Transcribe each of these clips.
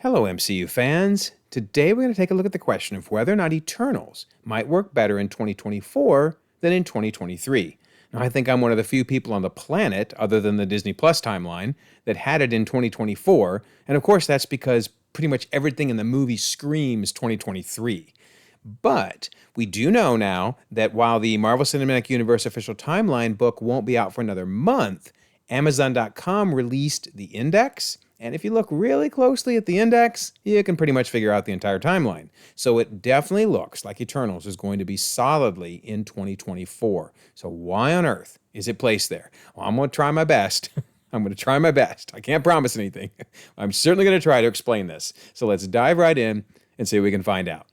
Hello, MCU fans. Today we're going to take a look at the question of whether or not Eternals might work better in 2024 than in 2023. Now, I think I'm one of the few people on the planet, other than the Disney Plus timeline, that had it in 2024. And of course, that's because pretty much everything in the movie screams 2023. But we do know now that while the Marvel Cinematic Universe official timeline book won't be out for another month, Amazon.com released the index. And if you look really closely at the index, you can pretty much figure out the entire timeline. So it definitely looks like Eternals is going to be solidly in 2024. So why on earth is it placed there? Well, I'm going to try my best. I'm going to try my best. I can't promise anything. I'm certainly going to try to explain this. So let's dive right in and see what we can find out.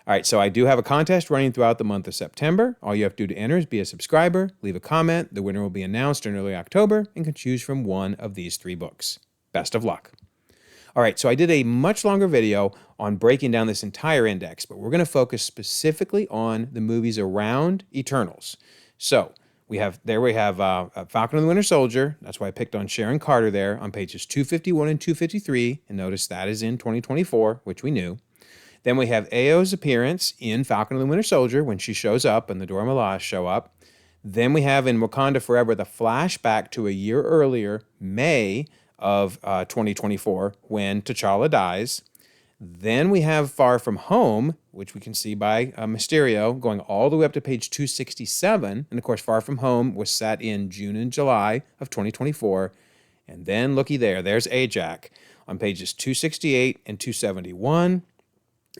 All right, so I do have a contest running throughout the month of September. All you have to do to enter is be a subscriber, leave a comment. The winner will be announced in early October and can choose from one of these three books. Best of luck. All right, so I did a much longer video on breaking down this entire index, but we're going to focus specifically on the movies around Eternals. So we have Falcon and the Winter Soldier. That's why I picked on Sharon Carter there on pages 251 and 253, and notice that is in 2024, which we knew. Then we have Ao's appearance in Falcon and the Winter Soldier when she shows up and the Dora Milaje show up. Then we have in Wakanda Forever the flashback to a year earlier, May of 2024, when T'Challa dies. Then we have Far From Home, which we can see by Mysterio, going all the way up to page 267. And of course, Far From Home was set in June and July of 2024. And then looky there, there's Ajak on pages 268 and 271.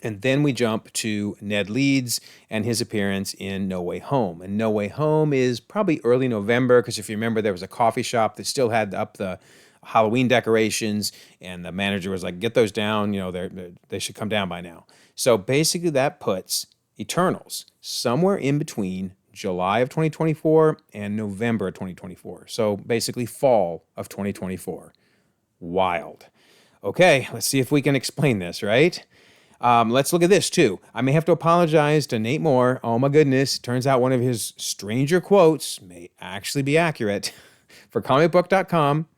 And then we jump to Ned Leeds and his appearance in No Way Home. And No Way Home is probably early November, because if you remember, there was a coffee shop that still had up the Halloween decorations, and the manager was like, get those down, they should come down by now. So basically that puts Eternals somewhere in between July of 2024 and November of 2024. So basically fall of 2024. Wild. Okay, let's see if we can explain this, right? Let's look at this, too. I may have to apologize to Nate Moore. Oh, my goodness. Turns out one of his stranger quotes may actually be accurate. For comicbook.com,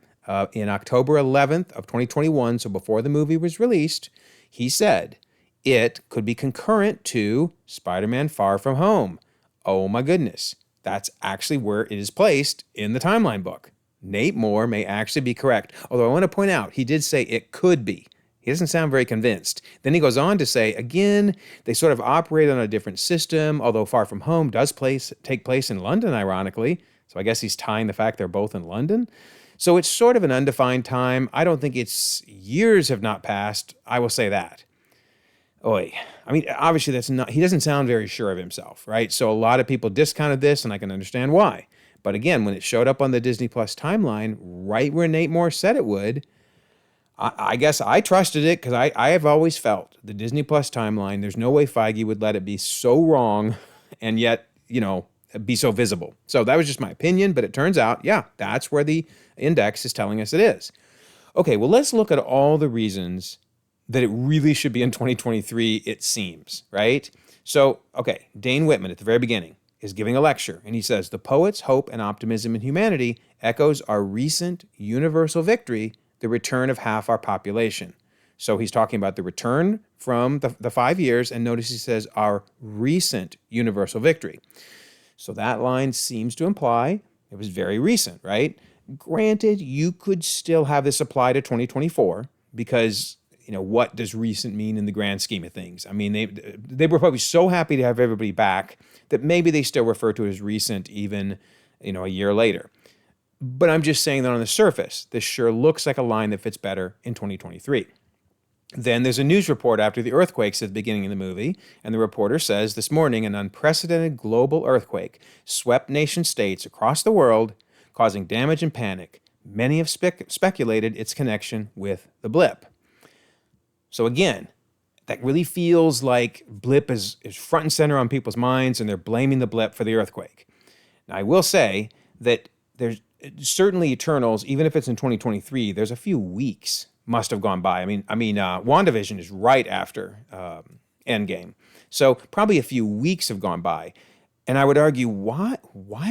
in October 11th of 2021, so before the movie was released, he said, it could be concurrent to Spider-Man Far From Home. Oh, my goodness. That's actually where it is placed in the timeline book. Nate Moore may actually be correct. Although I want to point out, he did say it could be. He doesn't sound very convinced. Then he goes on to say, again, they sort of operate on a different system, although Far From Home does take place in London, ironically. So I guess he's tying the fact they're both in London. So it's sort of an undefined time. I don't think it's years have not passed. I will say that. Oy. I mean, obviously he doesn't sound very sure of himself, right? So a lot of people discounted this, and I can understand why. But again, when it showed up on the Disney Plus timeline, right where Nate Moore said it would, I guess I trusted it, because I have always felt the Disney Plus timeline, there's no way Feige would let it be so wrong and yet, be so visible. So that was just my opinion, but it turns out, yeah, that's where the index is telling us it is. Okay, well, let's look at all the reasons that it really should be in 2023, it seems, right? So, okay, Dane Whitman at the very beginning is giving a lecture, and he says, the poet's hope and optimism in humanity echoes our recent universal victory, the return of half our population. So he's talking about the return from the 5 years, and notice he says our recent universal victory. So that line seems to imply it was very recent, right? Granted, you could still have this apply to 2024 because, what does recent mean in the grand scheme of things? I mean, they were probably so happy to have everybody back that maybe they still refer to it as recent even, a year later. But I'm just saying that on the surface, this sure looks like a line that fits better in 2023. Then there's a news report after the earthquakes at the beginning of the movie, and the reporter says, this morning, an unprecedented global earthquake swept nation states across the world, causing damage and panic. Many have speculated its connection with the blip. So again, that really feels like blip is front and center on people's minds, and they're blaming the blip for the earthquake. Now, I will say that there's certainly Eternals, even if it's in 2023, there's a few weeks must have gone by. I mean, WandaVision is right after Endgame. So probably a few weeks have gone by. And I would argue, why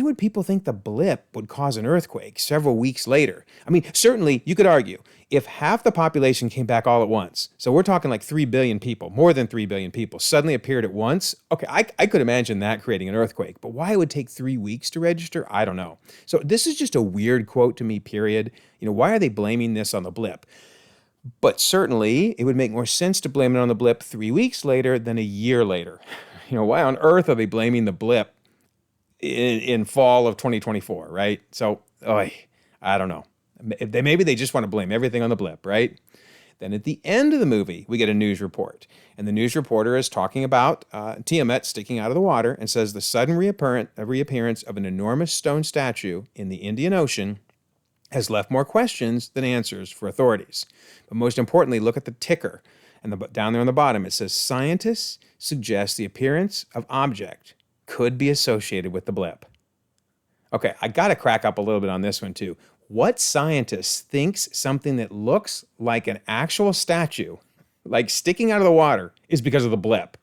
would people think the blip would cause an earthquake several weeks later? I mean, certainly you could argue if half the population came back all at once, so we're talking like 3 billion people, more than 3 billion people, suddenly appeared at once. Okay, I could imagine that creating an earthquake, but why it would take 3 weeks to register, I don't know. So this is just a weird quote to me, period. Why are they blaming this on the blip? But certainly, it would make more sense to blame it on the blip 3 weeks later than a year later. Why on earth are they blaming the blip in fall of 2024, right? So, I don't know. Maybe they just want to blame everything on the blip, right? Then at the end of the movie, we get a news report. And the news reporter is talking about Tiamut sticking out of the water and says the sudden reappearance of an enormous stone statue in the Indian Ocean has left more questions than answers for authorities. But most importantly, look at the ticker. And down there on the bottom, it says, scientists suggest the appearance of object could be associated with the blip. Okay, I got to crack up a little bit on this one too. What scientist thinks something that looks like an actual statue, like sticking out of the water, is because of the blip?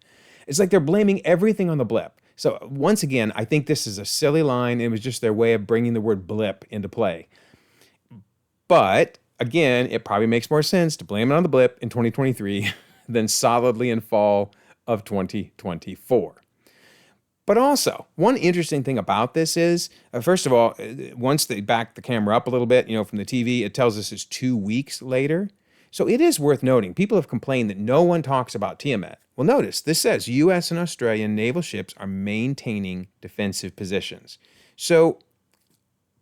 It's like they're blaming everything on the blip. So once again, I think this is a silly line. It was just their way of bringing the word blip into play. But again, it probably makes more sense to blame it on the blip in 2023 than solidly in fall of 2024. But also, one interesting thing about this is, first of all, once they back the camera up a little bit, from the TV, it tells us it's 2 weeks later. So it is worth noting, people have complained that no one talks about Tiamut. Well, notice, this says U.S. and Australian naval ships are maintaining defensive positions. So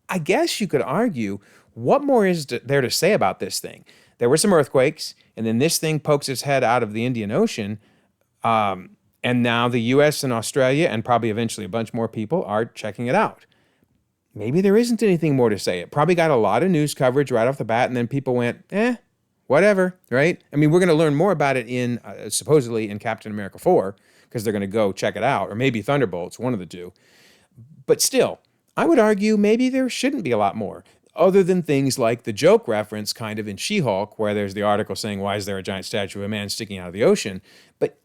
I guess you could argue, what more is there to say about this thing? There were some earthquakes, and then this thing pokes its head out of the Indian Ocean, and now the U.S. and Australia, and probably eventually a bunch more people, are checking it out. Maybe there isn't anything more to say. It probably got a lot of news coverage right off the bat, and then people went, whatever, right? I mean, we're going to learn more about it in, supposedly in Captain America 4, because they're going to go check it out, or maybe Thunderbolts, one of the two. But still, I would argue maybe there shouldn't be a lot more, other than things like the joke reference kind of in She-Hulk, where there's the article saying, why is there a giant statue of a man sticking out of the ocean? But,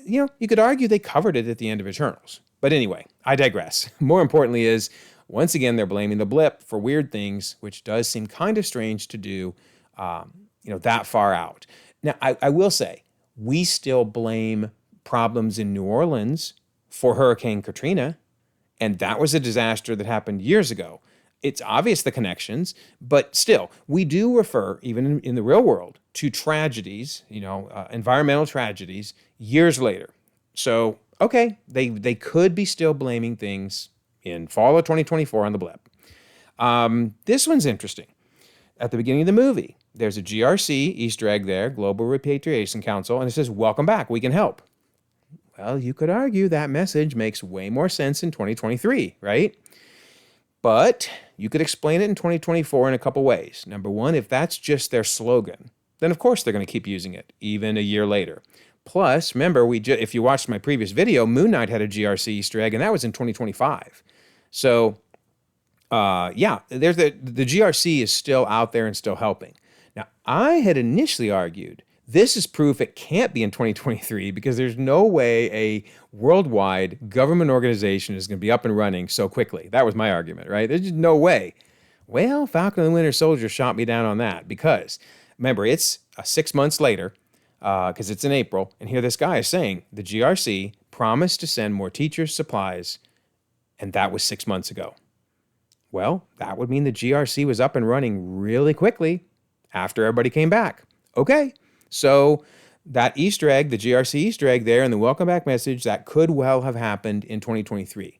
you could argue they covered it at the end of Eternals. But anyway, I digress. More importantly is, once again, they're blaming the blip for weird things, which does seem kind of strange to do, that far out. Now, I will say, we still blame problems in New Orleans for Hurricane Katrina, and that was a disaster that happened years ago. It's obvious the connections, but still, we do refer, even in the real world, to tragedies, environmental tragedies, years later. So, okay, they could be still blaming things in fall of 2024 on the blip. This one's interesting. At the beginning of the movie, there's a GRC Easter egg there, Global Repatriation Council, and it says, welcome back, we can help. Well, you could argue that message makes way more sense in 2023, right? But you could explain it in 2024 in a couple ways. Number one, if that's just their slogan, then of course they're going to keep using it, even a year later. Plus, remember, if you watched my previous video, Moon Knight had a GRC Easter egg, and that was in 2025. So, there's the GRC is still out there and still helping. Now, I had initially argued this is proof it can't be in 2023 because there's no way a worldwide government organization is going to be up and running so quickly. That was my argument, right? There's just no way. Well, Falcon and the Winter Soldier shot me down on that because, remember, it's 6 months later because it's in April, and here this guy is saying the GRC promised to send more teachers, supplies, and that was 6 months ago. Well, that would mean the GRC was up and running really quickly after everybody came back. Okay. So that Easter egg, the GRC Easter egg there and the welcome back message, that could well have happened in 2023.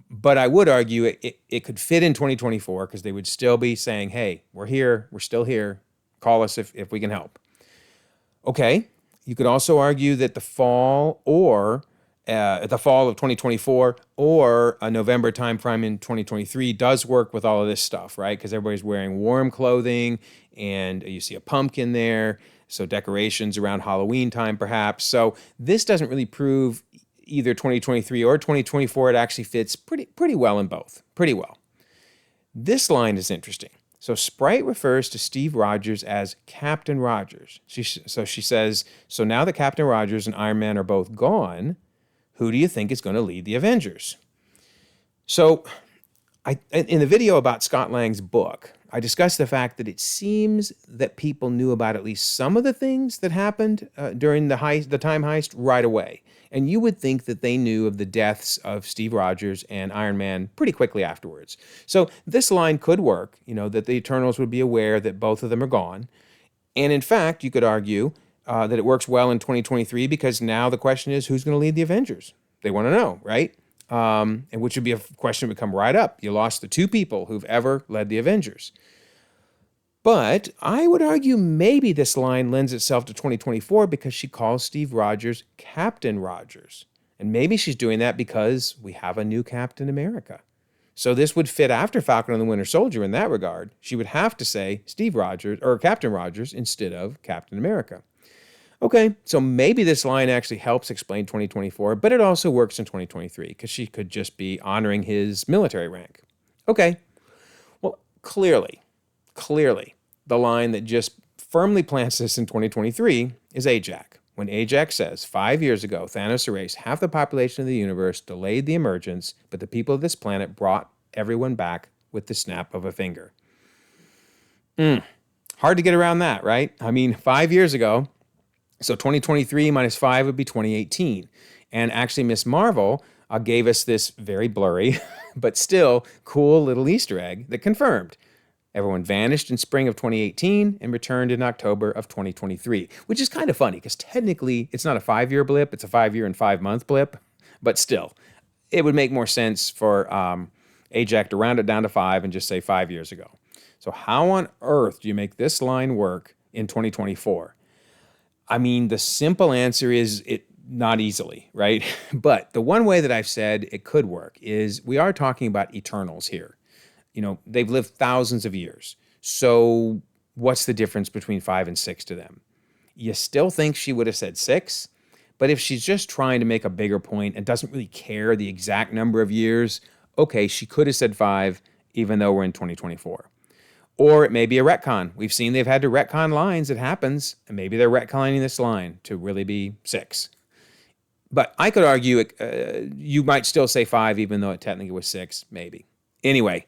But I would argue it could fit in 2024 because they would still be saying, hey, we're here, we're still here, call us if we can help. Okay, you could also argue that the fall of 2024 or a November timeframe in 2023 does work with all of this stuff, right? Because everybody's wearing warm clothing and you see a pumpkin there. So decorations around Halloween time, perhaps. So this doesn't really prove either 2023 or 2024. It actually fits pretty well in both. Pretty well. This line is interesting. So Sprite refers to Steve Rogers as Captain Rogers. She says, so now that Captain Rogers and Iron Man are both gone, who do you think is going to lead the Avengers? So in the video about Scott Lang's book, I discussed the fact that it seems that people knew about at least some of the things that happened during the time heist right away. And you would think that they knew of the deaths of Steve Rogers and Iron Man pretty quickly afterwards. So this line could work, that the Eternals would be aware that both of them are gone. And in fact, you could argue that it works well in 2023 because now the question is who's going to lead the Avengers? They want to know, right? And which would be a question that would come right up. You lost the two people who've ever led the Avengers. But I would argue maybe this line lends itself to 2024 because she calls Steve Rogers Captain Rogers. And maybe she's doing that because we have a new Captain America. So this would fit after Falcon and the Winter Soldier in that regard. She would have to say Steve Rogers or Captain Rogers instead of Captain America. Okay, so maybe this line actually helps explain 2024, but it also works in 2023 because she could just be honoring his military rank. Okay, well, clearly, the line that just firmly plants this in 2023 is Ajak. When Ajak says, 5 years ago, Thanos erased half the population of the universe, delayed the emergence, but the people of this planet brought everyone back with the snap of a finger. Hard to get around that, right? I mean, 5 years ago, so 2023 minus 5 would be 2018. And actually, Miss Marvel gave us this very blurry, but still cool little Easter egg that confirmed. Everyone vanished in spring of 2018 and returned in October of 2023, which is kind of funny because technically it's not a 5-year blip, it's a 5-year and 5-month blip. But still, it would make more sense for Ajak to round it down to 5 and just say 5 years ago. So how on earth do you make this line work in 2024? I mean, the simple answer is it not easily, right? But the one way that I've said it could work is we are talking about Eternals here. They've lived thousands of years. So what's the difference between 5 and 6 to them? You still think she would have said 6, but if she's just trying to make a bigger point and doesn't really care the exact number of years, okay, she could have said 5, even though we're in 2024. Or it may be a retcon. We've seen they've had to retcon lines. It happens. And maybe they're retconning this line to really be 6. But I could argue you might still say 5, even though it technically was 6, maybe. Anyway,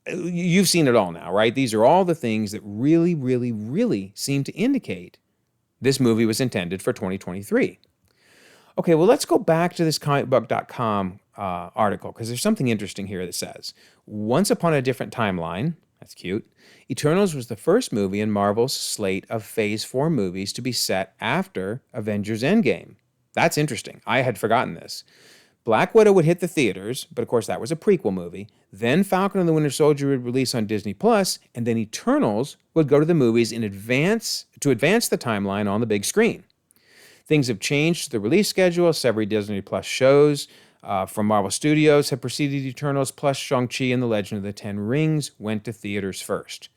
you've seen it all now, right? These are all the things that really, really, really seem to indicate this movie was intended for 2023. Okay, well, let's go back to this comicbook.com article because there's something interesting here that says, once upon a different timeline, that's cute, Eternals was the first movie in Marvel's slate of Phase 4 movies to be set after Avengers Endgame. That's interesting. I had forgotten this. Black Widow would hit the theaters, but of course that was a prequel movie. Then Falcon and the Winter Soldier would release on Disney+, and then Eternals would go to the movies to advance the timeline on the big screen. Things have changed to the release schedule. Several Disney Plus shows from Marvel Studios have preceded Eternals, plus Shang-Chi and the Legend of the Ten Rings went to theaters first.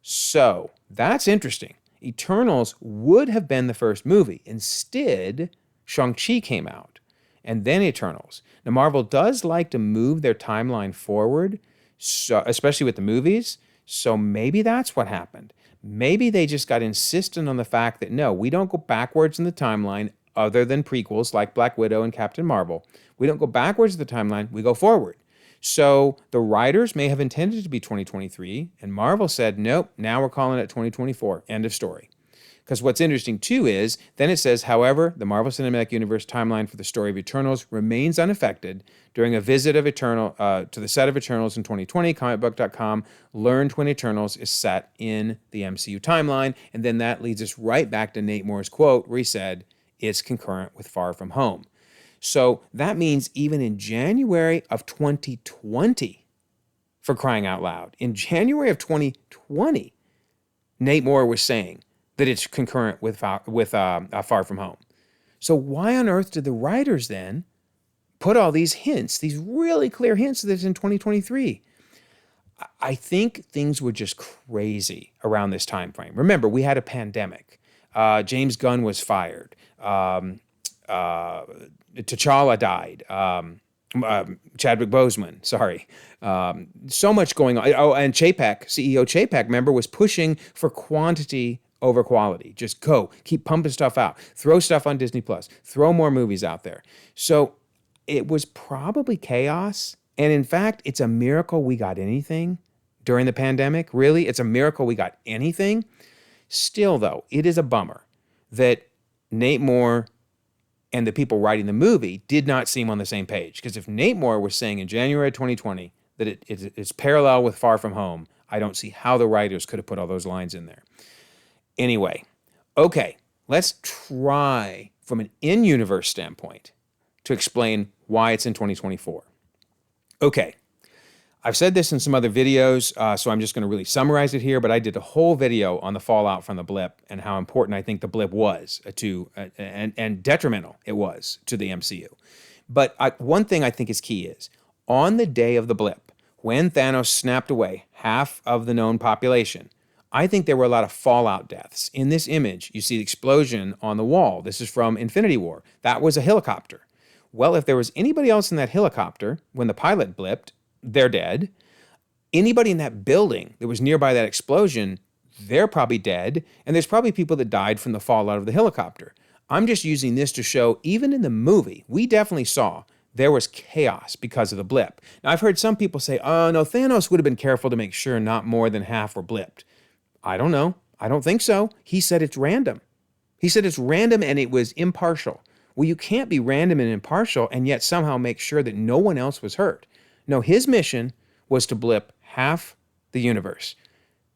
So that's interesting. Eternals would have been the first movie. Instead, Shang-Chi came out. And then Eternals. Now, Marvel does like to move their timeline forward, so, especially with the movies, so maybe that's what happened. Maybe they just got insistent on the fact that, no, we don't go backwards in the timeline other than prequels like Black Widow and Captain Marvel. We don't go backwards in the timeline, we go forward. So the writers may have intended it to be 2023, and Marvel said, nope, now we're calling it 2024, end of story. Because what's interesting, too, is then it says, however, the Marvel Cinematic Universe timeline for the story of Eternals remains unaffected. During a visit of to the set of Eternals in 2020, comicbook.com learned when Eternals is set in the MCU timeline. And then that leads us right back to Nate Moore's quote where he said, it's concurrent with Far From Home. So that means even in January of 2020, for crying out loud, in January of 2020, Nate Moore was saying that it's concurrent with Far From Home. So why on earth did the writers then put all these hints, these really clear hints that it's in 2023? I think things were just crazy around this time frame. Remember, we had a pandemic. James Gunn was fired. T'Challa died. Chadwick Boseman, sorry. So much going on. Oh, and Chapek, CEO Chapek, remember, was pushing for quantity over quality. Just go, keep pumping stuff out, throw stuff on Disney Plus, throw more movies out there. So it was probably chaos, And in fact, it's a miracle we got anything during the pandemic. Really, it's a miracle we got anything. Still, though, it is a bummer that Nate Moore and the people writing the movie did not seem on the same page. Because if Nate Moore was saying in January 2020 that it's parallel with Far From Home, I don't see how the writers could have put all those lines in there. Anyway, okay, let's try from an in-universe standpoint to explain why it's in 2024. Okay, I've said this in some other videos, so I'm just going to really summarize it here, but I did a whole video on the fallout from the blip and how important I think the blip was and detrimental it was to the MCU. But one thing I think is key is, on the day of the blip, when Thanos snapped away half of the known population, I think there were a lot of fallout deaths. In this image, you see the explosion on the wall. This is from Infinity War. That was a helicopter. Well, if there was anybody else in that helicopter when the pilot blipped, they're dead. Anybody in that building that was nearby that explosion, they're probably dead. And there's probably people that died from the fallout of the helicopter. I'm just using this to show, even in the movie, we definitely saw there was chaos because of the blip. Now, I've heard some people say, oh, no, Thanos would have been careful to make sure not more than half were blipped. I don't know. I don't think so. He said it's random. He said it's random and it was impartial. Well, you can't be random and impartial and yet somehow make sure that no one else was hurt. No, his mission was to blip half the universe.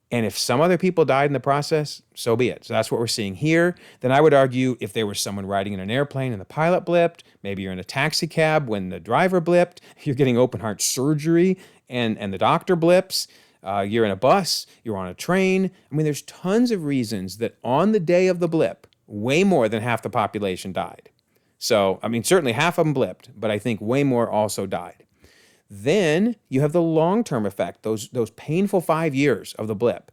And if some other people died in the process, so be it. So that's what we're seeing here. Then I would argue if there was someone riding in an airplane and the pilot blipped, maybe you're in a taxi cab when the driver blipped, you're getting open heart surgery and the doctor blips, you're in a bus, you're on a train. I mean, there's tons of reasons that on the day of the blip, way more than half the population died. So, I mean, certainly half of them blipped, but I think way more also died. Then you have the long-term effect, those painful 5 years of the blip.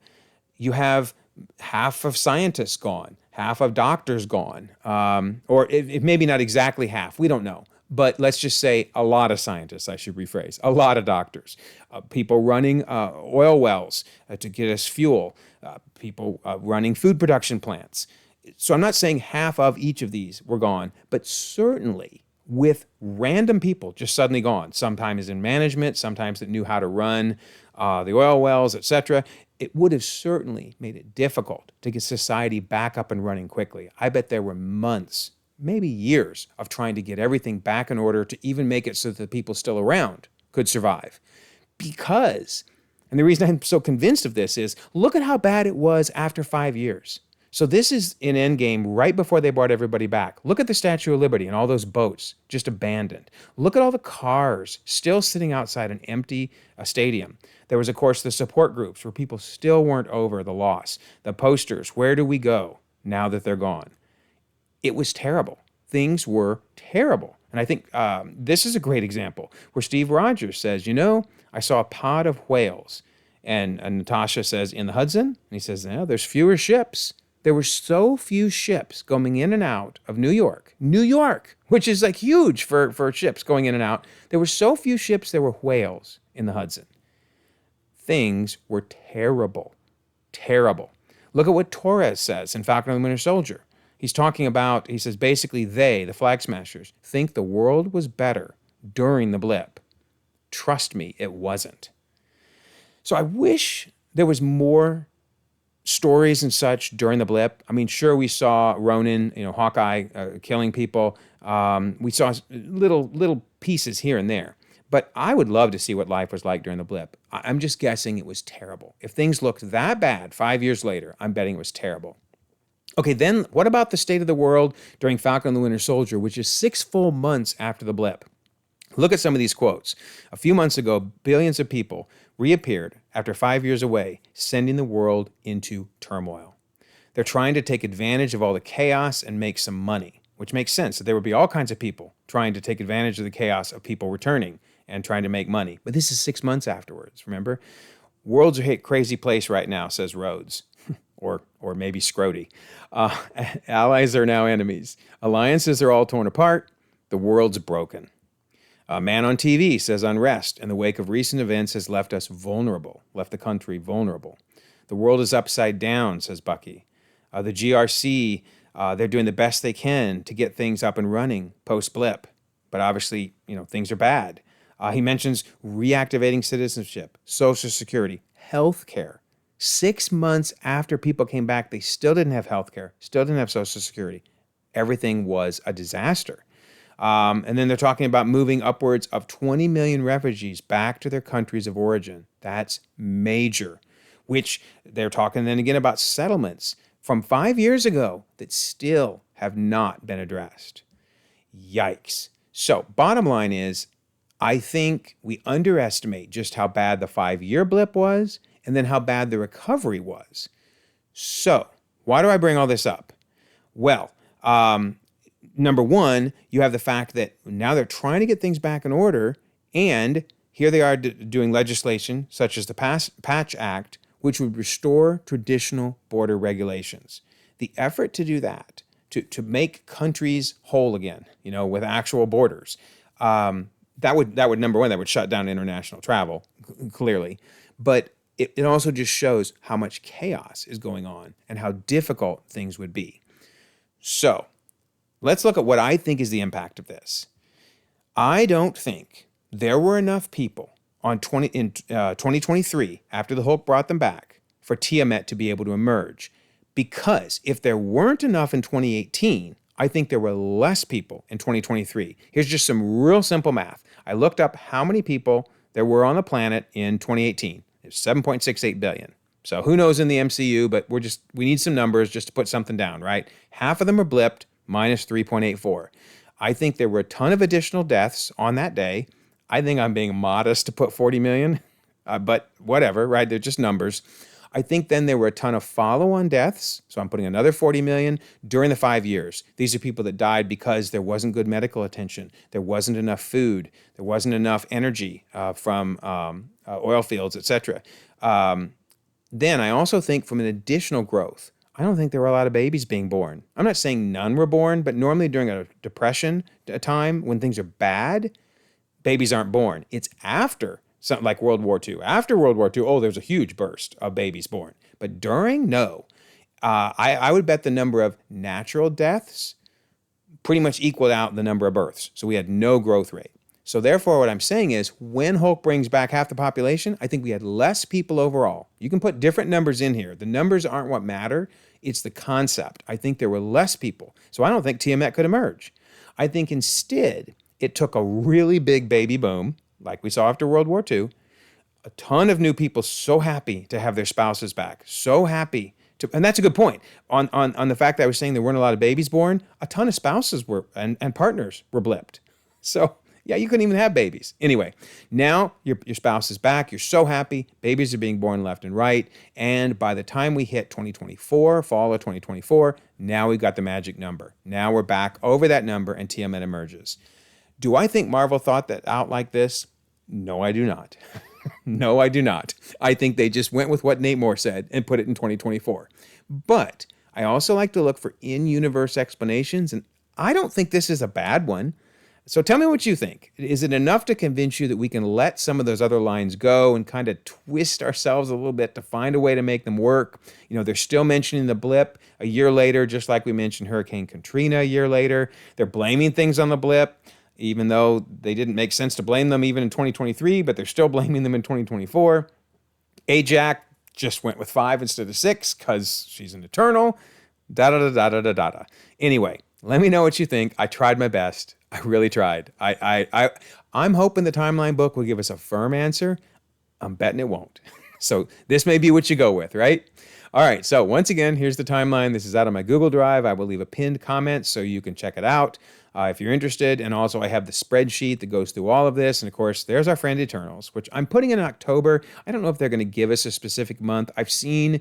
You have half of scientists gone, half of doctors gone, or it maybe not exactly half, we don't know. But let's just say a lot of scientists, I should rephrase, a lot of doctors, people running oil wells to get us fuel, people running food production plants. So I'm not saying half of each of these were gone, but certainly with random people just suddenly gone, sometimes in management, sometimes that knew how to run the oil wells, etc., it would have certainly made it difficult to get society back up and running quickly. I bet there were months, maybe years, of trying to get everything back in order to even make it so that the people still around could survive. Because, and the reason I'm so convinced of this is, look at how bad it was after 5 years. So this is in Endgame, right before they brought everybody back. Look at the Statue of Liberty and all those boats just abandoned. Look at all the cars still sitting outside an empty stadium. There was, of course, the support groups where people still weren't over the loss. The posters, where do we go now that they're gone? It was terrible. Things were terrible. And I think this is a great example where Steve Rogers says, you know, I saw a pod of whales. And Natasha says, in the Hudson? And he says, no, there's fewer ships. There were so few ships going in and out of New York, which is like huge for ships going in and out. There were so few ships, there were whales in the Hudson. Things were terrible, terrible. Look at what Torres says in Falcon and the Winter Soldier. He's talking about, he says, basically they, the Flag Smashers, think the world was better during the blip. Trust me, it wasn't. So I wish there was more stories and such during the blip. I mean, sure, we saw Ronin, Hawkeye killing people. We saw little pieces here and there. But I would love to see what life was like during the blip. I'm just guessing it was terrible. If things looked that bad 5 years later, I'm betting it was terrible. Okay, then what about the state of the world during Falcon and the Winter Soldier, which is 6 full months after the blip? Look at some of these quotes. A few months ago, billions of people reappeared after 5 years away, sending the world into turmoil. They're trying to take advantage of all the chaos and make some money, which makes sense that there would be all kinds of people trying to take advantage of the chaos of people returning and trying to make money. But this is 6 months afterwards, remember? World's a crazy place right now, says Rhodes. or maybe Scrody. Allies are now enemies. Alliances are all torn apart. The world's broken. A man on TV says unrest in the wake of recent events has left us vulnerable, left the country vulnerable. The world is upside down, says Bucky. The GRC, they're doing the best they can to get things up and running post-blip. But obviously, things are bad. He mentions reactivating citizenship, Social Security, health care. 6 months after people came back, they still didn't have health care, still didn't have Social Security. Everything was a disaster. And then they're talking about moving upwards of 20 million refugees back to their countries of origin. That's major, which they're talking then again about settlements from 5 years ago that still have not been addressed. Yikes. So, bottom line is, I think we underestimate just how bad the 5-year blip was and then how bad the recovery was. So, why do I bring all this up? Well, number one, you have the fact that now they're trying to get things back in order, and here they are doing legislation such as the Patch Act, which would restore traditional border regulations. The effort to do that, to make countries whole again, with actual borders, that would number one, that would shut down international travel, clearly. But it also just shows how much chaos is going on and how difficult things would be. So, let's look at what I think is the impact of this. I don't think there were enough people in 2023, after the Hulk brought them back, for Tiamut to be able to emerge. Because if there weren't enough in 2018, I think there were less people in 2023. Here's just some real simple math. I looked up how many people there were on the planet in 2018. It's 7.68 billion. So who knows in the MCU, but we need some numbers just to put something down, right? Half of them are blipped, minus 3.84. I think there were a ton of additional deaths on that day. I think I'm being modest to put 40 million, but whatever, right? They're just numbers. I think then there were a ton of follow-on deaths, so I'm putting another 40 million during the 5 years. These are people that died because there wasn't good medical attention, there wasn't enough food, there wasn't enough energy from oil fields, etc. Then I also think from an additional growth, I don't think there were a lot of babies being born. I'm not saying none were born, but normally during a depression, a time when things are bad, babies aren't born. It's after something like World War II. After World War II, there's a huge burst of babies born. But during, no. I would bet the number of natural deaths pretty much equaled out the number of births. So we had no growth rate. So therefore, what I'm saying is, when Hulk brings back half the population, I think we had less people overall. You can put different numbers in here. The numbers aren't what matter. It's the concept. I think there were less people. So I don't think Tiamut could emerge. I think instead, it took a really big baby boom, like we saw after World War II. A ton of new people so happy to have their spouses back. So happy to, and that's a good point. On the fact that I was saying there weren't a lot of babies born, a ton of spouses were and partners were blipped. So yeah, you couldn't even have babies. Anyway, now your spouse is back. You're so happy. Babies are being born left and right. And by the time we hit 2024, fall of 2024, now we've got the magic number. Now we're back over that number and Tiamut emerges. Do I think Marvel thought that out like this? No, I do not. No, I do not. I think they just went with what Nate Moore said and put it in 2024. But I also like to look for in-universe explanations, and I don't think this is a bad one. So tell me what you think. Is it enough to convince you that we can let some of those other lines go and kind of twist ourselves a little bit to find a way to make them work? They're still mentioning the blip a year later, just like we mentioned Hurricane Katrina a year later. They're blaming things on the blip, even though they didn't make sense to blame them even in 2023, but they're still blaming them in 2024. Ajak just went with 5 instead of 6 because she's an Eternal. Da-da-da-da-da-da-da. Anyway, let me know what you think. I tried my best. I really tried. I'm hoping the timeline book will give us a firm answer. I'm betting it won't. So this may be what you go with, right? All right, so once again, here's the timeline. This is out of my Google Drive. I will leave a pinned comment so you can check it out if you're interested. And also I have the spreadsheet that goes through all of this. And of course, there's our friend Eternals, which I'm putting in October. I don't know if they're going to give us a specific month. I've seen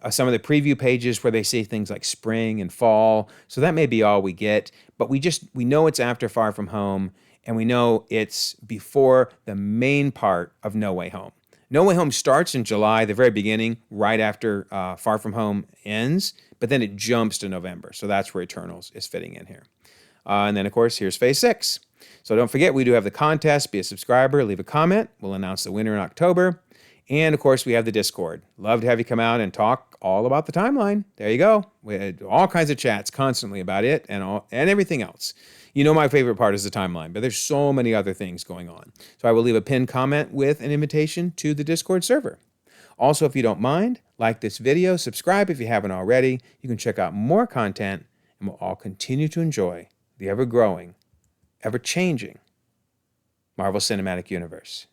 some of the preview pages where they say things like spring and fall. So that may be all we get. But we know it's after Far From Home, and we know it's before the main part of No Way Home. No Way Home starts in July, the very beginning, right after Far From Home ends, but then it jumps to November. So that's where Eternals is fitting in here. And then, of course, here's Phase 6. So don't forget, we do have the contest. Be a subscriber, leave a comment. We'll announce the winner in October. And of course, we have the Discord. Love to have you come out and talk all about the timeline. There you go. We had all kinds of chats constantly about it and everything else. You know, my favorite part is the timeline, but there's so many other things going on. So I will leave a pinned comment with an invitation to the Discord server. Also, if you don't mind, like this video, subscribe if you haven't already. You can check out more content, and we'll all continue to enjoy the ever-growing, ever-changing Marvel Cinematic Universe.